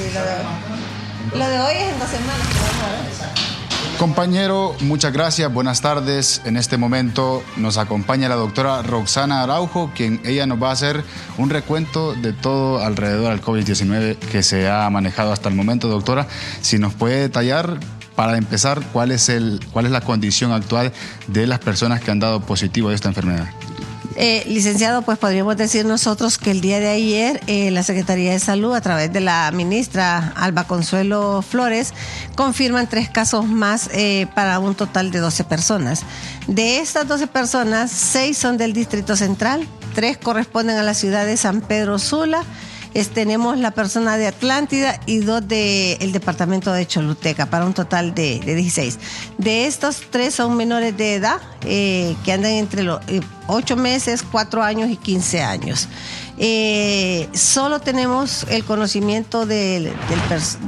Sí, lo de hoy es en 2 semanas. Vamos a ver. Compañero, muchas gracias, buenas tardes. En este momento nos acompaña la doctora Roxana Araujo, quien ella nos va a hacer un recuento de todo alrededor del COVID-19 que se ha manejado hasta el momento. Doctora, si nos puede detallar, para empezar, cuál es la condición actual de las personas que han dado positivo a esta enfermedad. Licenciado, pues podríamos decir nosotros que el día de ayer la Secretaría de Salud, a través de la ministra Alba Consuelo Flores, confirman 3 casos más para un total de 12 personas. De estas 12 personas, 6 son del Distrito Central, 3 corresponden a la ciudad de San Pedro Sula. Tenemos la persona de Atlántida y 2 del departamento de Choluteca, para un total de 16. De estos 3 son menores de edad que andan entre los 8 meses, 4 años y 15 años. Solo tenemos el conocimiento de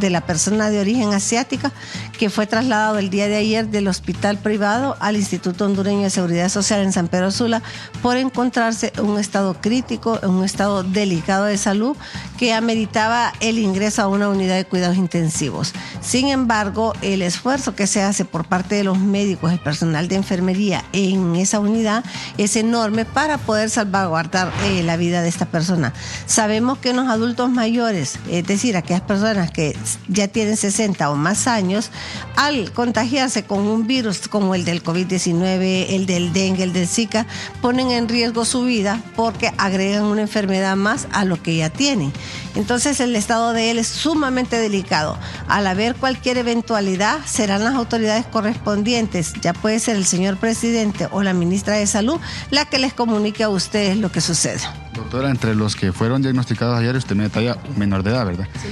la persona de origen asiática que fue trasladado el día de ayer del hospital privado al Instituto Hondureño de Seguridad Social en San Pedro Sula por encontrarse en un estado crítico, en un estado delicado de salud que ameritaba el ingreso a una unidad de cuidados intensivos. Sin embargo, el esfuerzo que se hace por parte de los médicos, el personal de enfermería en esa unidad es enorme para poder salvaguardar la vida de esta persona. Sabemos que en los adultos mayores, es decir, aquellas personas que ya tienen 60 o más años, al contagiarse con un virus como el del COVID-19, el del dengue, el del Zika, ponen en riesgo su vida porque agregan una enfermedad más a lo que ya tienen. Entonces el estado de él es sumamente delicado. Al haber cualquier eventualidad, serán las autoridades correspondientes, ya puede ser el señor presidente o la ministra de Salud, la que les comunique a ustedes lo que sucede. Doctora, entre los que fueron diagnosticados ayer, usted me detalla un menor de edad, ¿verdad? Sí.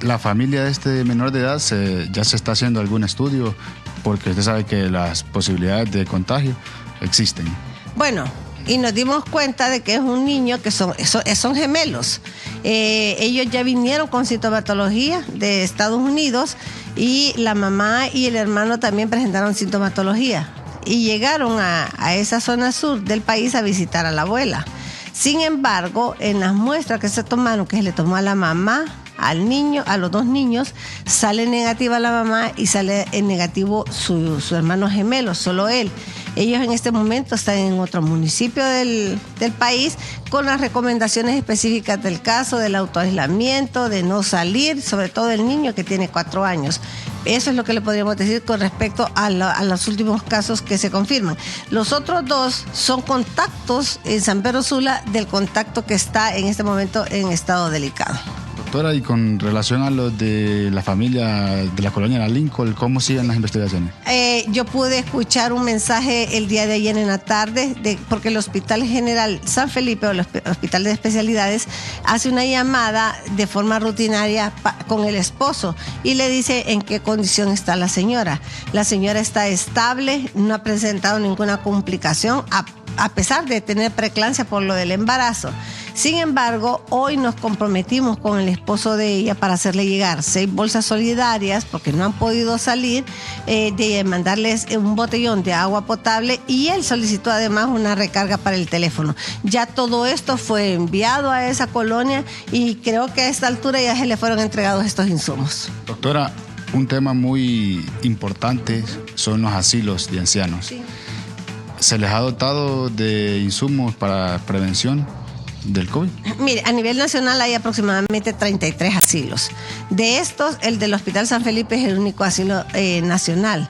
La familia de este menor de edad ya se está haciendo algún estudio, porque usted sabe que las posibilidades de contagio existen. Bueno, y nos dimos cuenta de que es un niño que son gemelos. Ellos ya vinieron con sintomatología de Estados Unidos y la mamá y el hermano también presentaron sintomatología y llegaron a esa zona sur del país a visitar a la abuela. Sin embargo, en las muestras que se tomaron, que se le tomó a la mamá, al niño, a los 2 niños, sale negativa la mamá y sale en negativo su hermano gemelo, solo él. Ellos en este momento están en otro municipio del país con las recomendaciones específicas del caso, del autoaislamiento, de no salir, sobre todo el niño que tiene 4 años. Eso es lo que le podríamos decir con respecto a los últimos casos que se confirman. Los otros 2 son contactos en San Pedro Sula del contacto que está en este momento en estado delicado. Doctora, y con relación a los de la familia de la colonia La Lincoln, ¿cómo siguen las investigaciones? Yo pude escuchar un mensaje el día de ayer en la tarde, porque el Hospital General San Felipe, o el Hospital de Especialidades, hace una llamada de forma rutinaria con el esposo y le dice en qué condición está la señora. La señora está estable, no ha presentado ninguna complicación, a pesar de tener preeclampsia por lo del embarazo. Sin embargo, hoy nos comprometimos con el esposo de ella para hacerle llegar 6 bolsas solidarias, porque no han podido salir, de mandarles un botellón de agua potable, y él solicitó además una recarga para el teléfono. Ya todo esto fue enviado a esa colonia y creo que a esta altura ya se le fueron entregados estos insumos. Doctora, un tema muy importante son los asilos de ancianos. Sí. ¿Se les ha dotado de insumos para prevención del COVID? Mire, a nivel nacional hay aproximadamente 33 asilos. De estos, el del Hospital San Felipe es el único asilo nacional.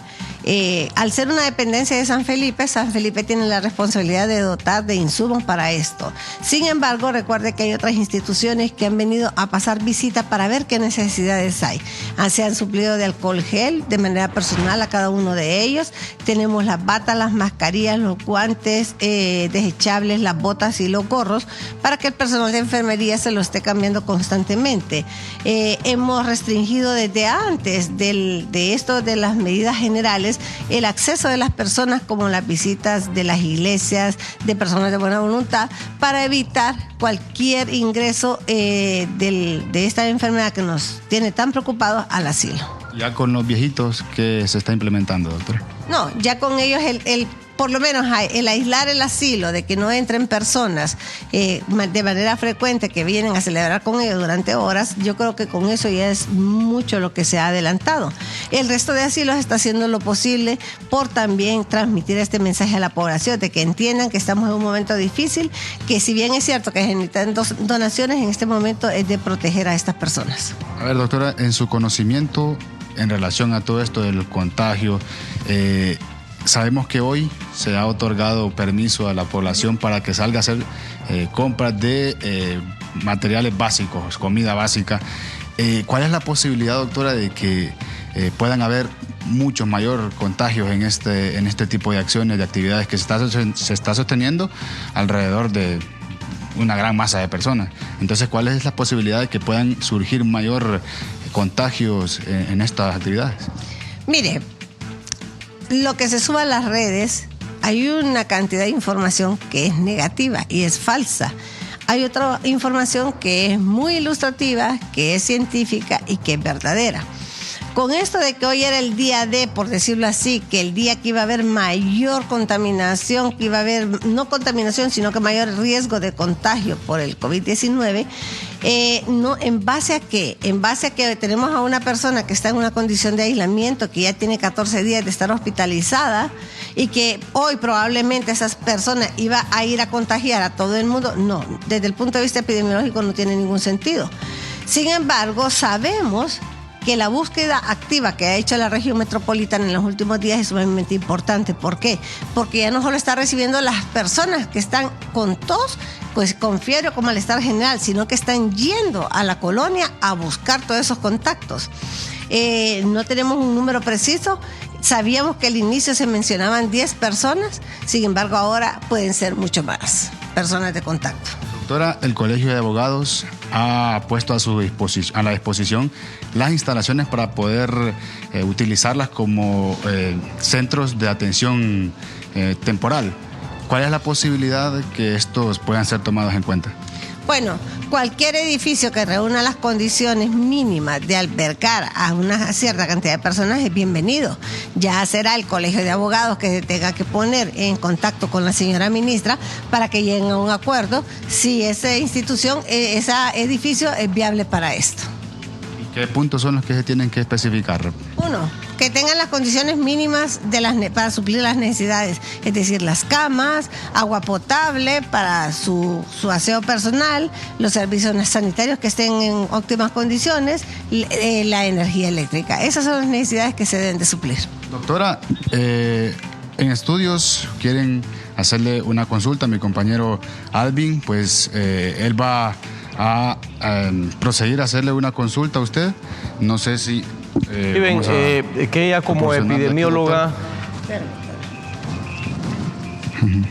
Al ser una dependencia de San Felipe tiene la responsabilidad de dotar de insumos para esto. Sin embargo, recuerde que hay otras instituciones que han venido a pasar visita para ver qué necesidades hay. Se han suplido de alcohol gel de manera personal a cada uno de ellos. Tenemos las batas, las mascarillas, los guantes desechables, las botas y los gorros para que el personal de enfermería se lo esté cambiando constantemente. Hemos restringido desde antes de esto de las medidas generales el acceso de las personas, como las visitas de las iglesias, de personas de buena voluntad, para evitar cualquier ingreso de esta enfermedad que nos tiene tan preocupados al asilo. Ya con los viejitos, ¿qué se está implementando, doctora? No, ya con ellos el por lo menos el aislar el asilo, de que no entren personas de manera frecuente que vienen a celebrar con ellos durante horas, yo creo que con eso ya es mucho lo que se ha adelantado. El resto de asilos está haciendo lo posible por también transmitir este mensaje a la población, de que entiendan que estamos en un momento difícil, que si bien es cierto que se necesitan donaciones, en este momento es de proteger a estas personas. A ver, doctora, en su conocimiento en relación a todo esto del contagio, sabemos que hoy se ha otorgado permiso a la población para que salga a hacer compras de materiales básicos, comida básica. ¿Cuál es la posibilidad, doctora, de que puedan haber muchos mayor contagios en este tipo de acciones, de actividades que se está sosteniendo alrededor de una gran masa de personas? Entonces, ¿cuál es la posibilidad de que puedan surgir mayor contagios en estas actividades? Mire, lo que se sube a las redes, hay una cantidad de información que es negativa y es falsa. Hay otra información que es muy ilustrativa, que es científica y que es verdadera. Con esto de que hoy era el día D, por decirlo así, que el día que iba a haber mayor contaminación, que iba a haber no contaminación, sino que mayor riesgo de contagio por el COVID-19, no, ¿en base a qué? En base a que tenemos a una persona que está en una condición de aislamiento, que ya tiene 14 días de estar hospitalizada y que hoy probablemente esa persona iba a ir a contagiar a todo el mundo. No, desde el punto de vista epidemiológico no tiene ningún sentido. Sin embargo, sabemos que la búsqueda activa que ha hecho la región metropolitana en los últimos días es sumamente importante. ¿Por qué? Porque ya no solo está recibiendo las personas que están con tos, pues con fiebre o con malestar general, sino que están yendo a la colonia a buscar todos esos contactos. No tenemos un número preciso. Sabíamos que al inicio se mencionaban 10 personas, sin embargo ahora pueden ser mucho más personas de contacto. Doctora, el Colegio de Abogados ha puesto a la disposición las instalaciones para poder utilizarlas como centros de atención temporal. ¿Cuál es la posibilidad de que estos puedan ser tomados en cuenta? Bueno, cualquier edificio que reúna las condiciones mínimas de albergar a una cierta cantidad de personas es bienvenido. Ya será el Colegio de Abogados que tenga que poner en contacto con la señora ministra para que lleguen a un acuerdo si esa institución, ese edificio es viable para esto. ¿Y qué puntos son los que se tienen que especificar? Uno, que tengan las condiciones mínimas para suplir las necesidades, es decir, las camas, agua potable para su aseo personal, los servicios sanitarios que estén en óptimas condiciones, la energía eléctrica. Esas son las necesidades que se deben de suplir. Doctora, en estudios quieren hacerle una consulta a mi compañero Alvin, pues él va a proseguir a hacerle una consulta a usted. No sé si... que ella como epidemióloga...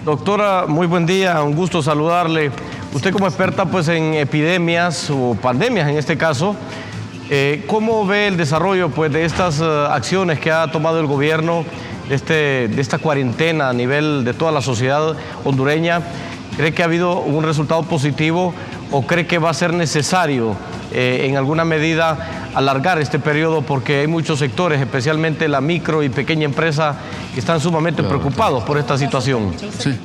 Doctora, muy buen día, un gusto saludarle. Usted como experta pues en epidemias o pandemias en este caso, ¿cómo ve el desarrollo pues de estas acciones que ha tomado el gobierno, de esta cuarentena a nivel de toda la sociedad hondureña? ¿Cree que ha habido un resultado positivo o cree que va a ser necesario en alguna medida alargar este periodo, porque hay muchos sectores, especialmente la micro y pequeña empresa, que están sumamente preocupados por esta situación? Sí.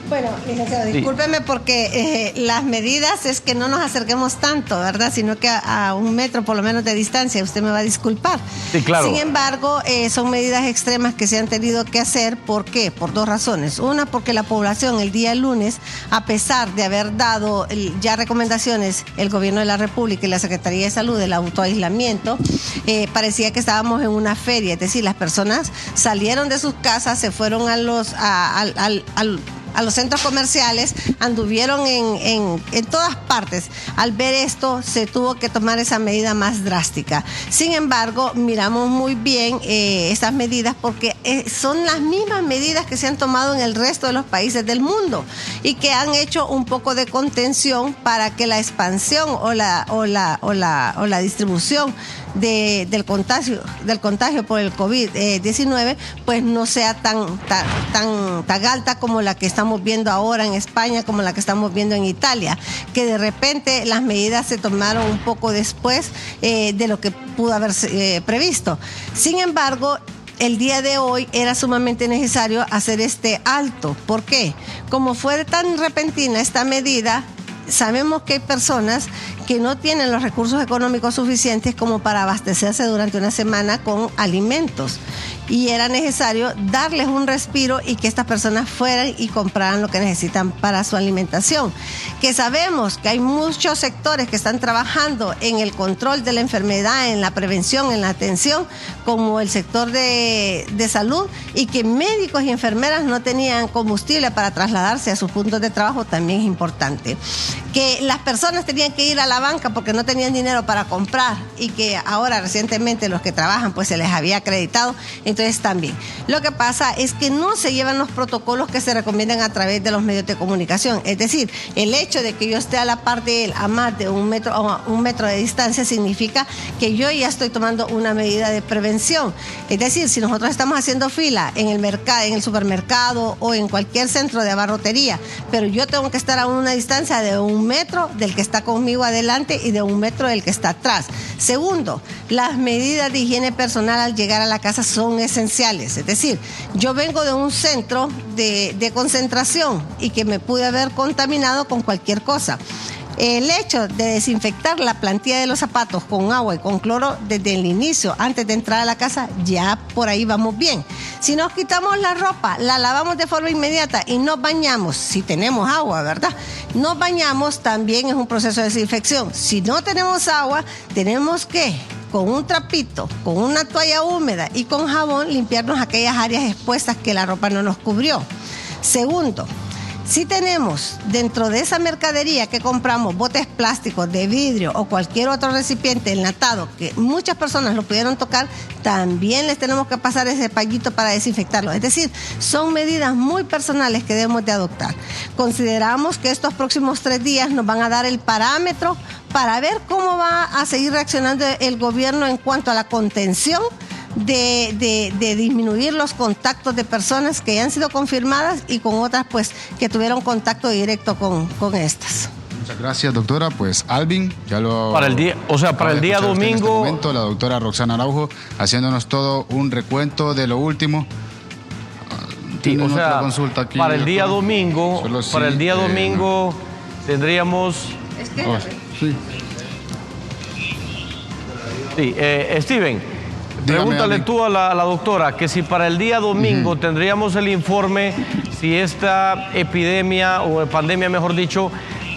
Bueno, licenciado, discúlpeme porque las medidas es que no nos acerquemos tanto, ¿verdad? Sino que a 1 metro por lo menos de distancia, usted me va a disculpar. Sí, claro. Sin embargo, son medidas extremas que se han tenido que hacer. ¿Por qué? Por 2 razones. Una, porque la población el día lunes, a pesar de haber dado ya recomendaciones el Gobierno de la República y la Secretaría de Salud del autoaislamiento, parecía que estábamos en una feria. Es decir, las personas salieron de sus casas, se fueron a los centros comerciales, anduvieron en todas partes. Al ver esto, se tuvo que tomar esa medida más drástica. Sin embargo, miramos muy bien estas medidas porque son las mismas medidas que se han tomado en el resto de los países del mundo y que han hecho un poco de contención para que la expansión o la distribución del contagio por el COVID-19 pues no sea tan alta como la que estamos viendo ahora en España, como la que estamos viendo en Italia, que de repente las medidas se tomaron un poco después de lo que pudo haberse previsto. Sin embargo, el día de hoy era sumamente necesario hacer este alto. ¿Por qué? Como fue tan repentina esta medida, sabemos que hay personas que no tienen los recursos económicos suficientes como para abastecerse durante una semana con alimentos. Y era necesario darles un respiro y que estas personas fueran y compraran lo que necesitan para su alimentación. Que sabemos que hay muchos sectores que están trabajando en el control de la enfermedad, en la prevención, en la atención, como el sector de salud, y que médicos y enfermeras no tenían combustible para trasladarse a sus puntos de trabajo, también es importante. Que las personas tenían que ir a la banca porque no tenían dinero para comprar y que ahora recientemente los que trabajan pues se les había acreditado, entonces también. Lo que pasa es que no se llevan los protocolos que se recomiendan a través de los medios de comunicación. Es decir, el hecho de que yo esté a la par de él a más de un metro de distancia significa que yo ya estoy tomando una medida de prevención. Es decir, si nosotros estamos haciendo fila en el mercado, en el supermercado o en cualquier centro de abarrotería, pero yo tengo que estar a una distancia de 1 metro del que está conmigo adelante y de 1 metro del que está atrás. Segundo, las medidas de higiene personal al llegar a la casa son esenciales. Es decir, yo vengo de un centro de concentración y que me pude haber contaminado con cualquier cosa. El hecho de desinfectar la plantilla de los zapatos con agua y con cloro desde el inicio, antes de entrar a la casa, ya por ahí vamos bien. Si nos quitamos la ropa, la lavamos de forma inmediata y nos bañamos, si tenemos agua, ¿verdad? Nos bañamos, también es un proceso de desinfección. Si no tenemos agua, tenemos que, con un trapito, con una toalla húmeda y con jabón, limpiarnos aquellas áreas expuestas que la ropa no nos cubrió. Segundo, si tenemos dentro de esa mercadería que compramos botes plásticos de vidrio o cualquier otro recipiente enlatado que muchas personas lo pudieron tocar, también les tenemos que pasar ese pañito para desinfectarlo. Es decir, son medidas muy personales que debemos de adoptar. Consideramos que estos próximos 3 días nos van a dar el parámetro para ver cómo va a seguir reaccionando el gobierno en cuanto a la contención de disminuir los contactos de personas que ya han sido confirmadas y con otras pues que tuvieron contacto directo con estas. Muchas gracias, doctora. Pues Alvin, ya lo... Para el día domingo... En este momento, la doctora Roxana Araujo haciéndonos todo un recuento de lo último. Sí, o sea, consulta aquí, para el día domingo, domingo tendríamos... sí. Sí, Steven... Pregúntale tú a la doctora que si para el día domingo tendríamos el informe si esta epidemia o pandemia, mejor dicho,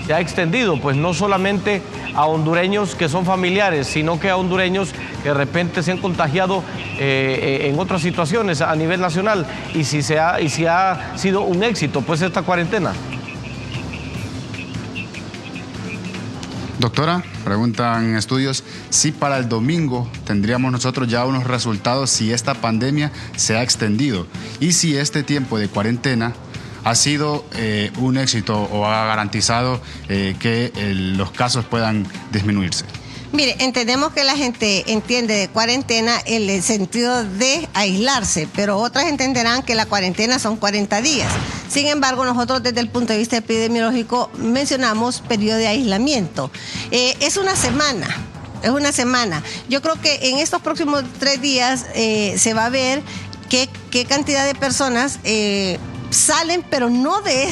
se ha extendido, pues no solamente a hondureños que son familiares, sino que a hondureños que de repente se han contagiado en otras situaciones a nivel nacional y si ha sido un éxito pues esta cuarentena. Doctora, preguntan en estudios si para el domingo tendríamos nosotros ya unos resultados si esta pandemia se ha extendido y si este tiempo de cuarentena ha sido un éxito o ha garantizado que los casos puedan disminuirse. Mire, entendemos que la gente entiende de cuarentena en el sentido de aislarse, pero otras entenderán que la cuarentena son 40 días. Sin embargo, nosotros desde el punto de vista epidemiológico mencionamos periodo de aislamiento. Es una semana. Yo creo que en estos próximos 3 días se va a ver qué cantidad de personas salen, pero no de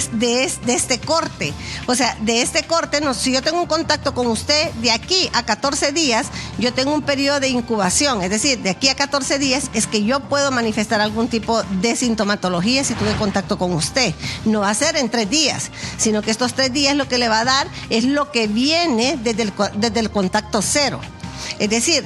este corte. O sea, de este corte, no, si yo tengo un contacto con usted de aquí a 14 días, yo tengo un periodo de incubación. Es decir, de aquí a 14 días es que yo puedo manifestar algún tipo de sintomatología si tuve contacto con usted. No va a ser en 3 días, sino que estos 3 días lo que le va a dar es lo que viene desde el contacto cero. Es decir,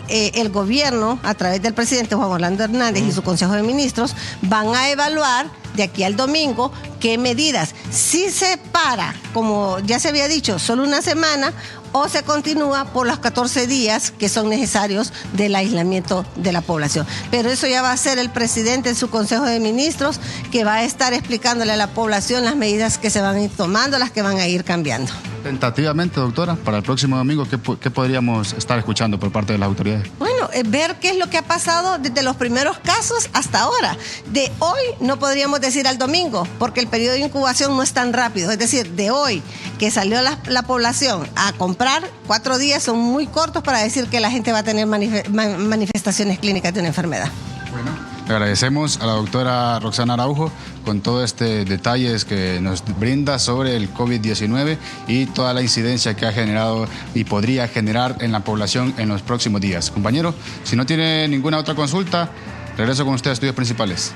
el gobierno, a través del presidente Juan Orlando Hernández y su Consejo de Ministros, van a evaluar de aquí al domingo qué medidas. Si se para, como ya se había dicho, solo una semana, o se continúa por los 14 días que son necesarios del aislamiento de la población. Pero eso ya va a ser el presidente en su Consejo de Ministros, que va a estar explicándole a la población las medidas que se van a ir tomando, las que van a ir cambiando. Tentativamente, doctora, para el próximo domingo, ¿qué podríamos estar escuchando por parte de las autoridades? Bueno, ver qué es lo que ha pasado desde los primeros casos hasta ahora. De hoy no podríamos decir al domingo, porque el periodo de incubación no es tan rápido. Es decir, de hoy que salió la población a comprar, 4 días son muy cortos para decir que la gente va a tener manifestaciones clínicas de una enfermedad. Le agradecemos a la doctora Roxana Araujo con todo este detalles que nos brinda sobre el COVID-19 y toda la incidencia que ha generado y podría generar en la población en los próximos días. Compañero, si no tiene ninguna otra consulta, regreso con usted a Estudios Principales.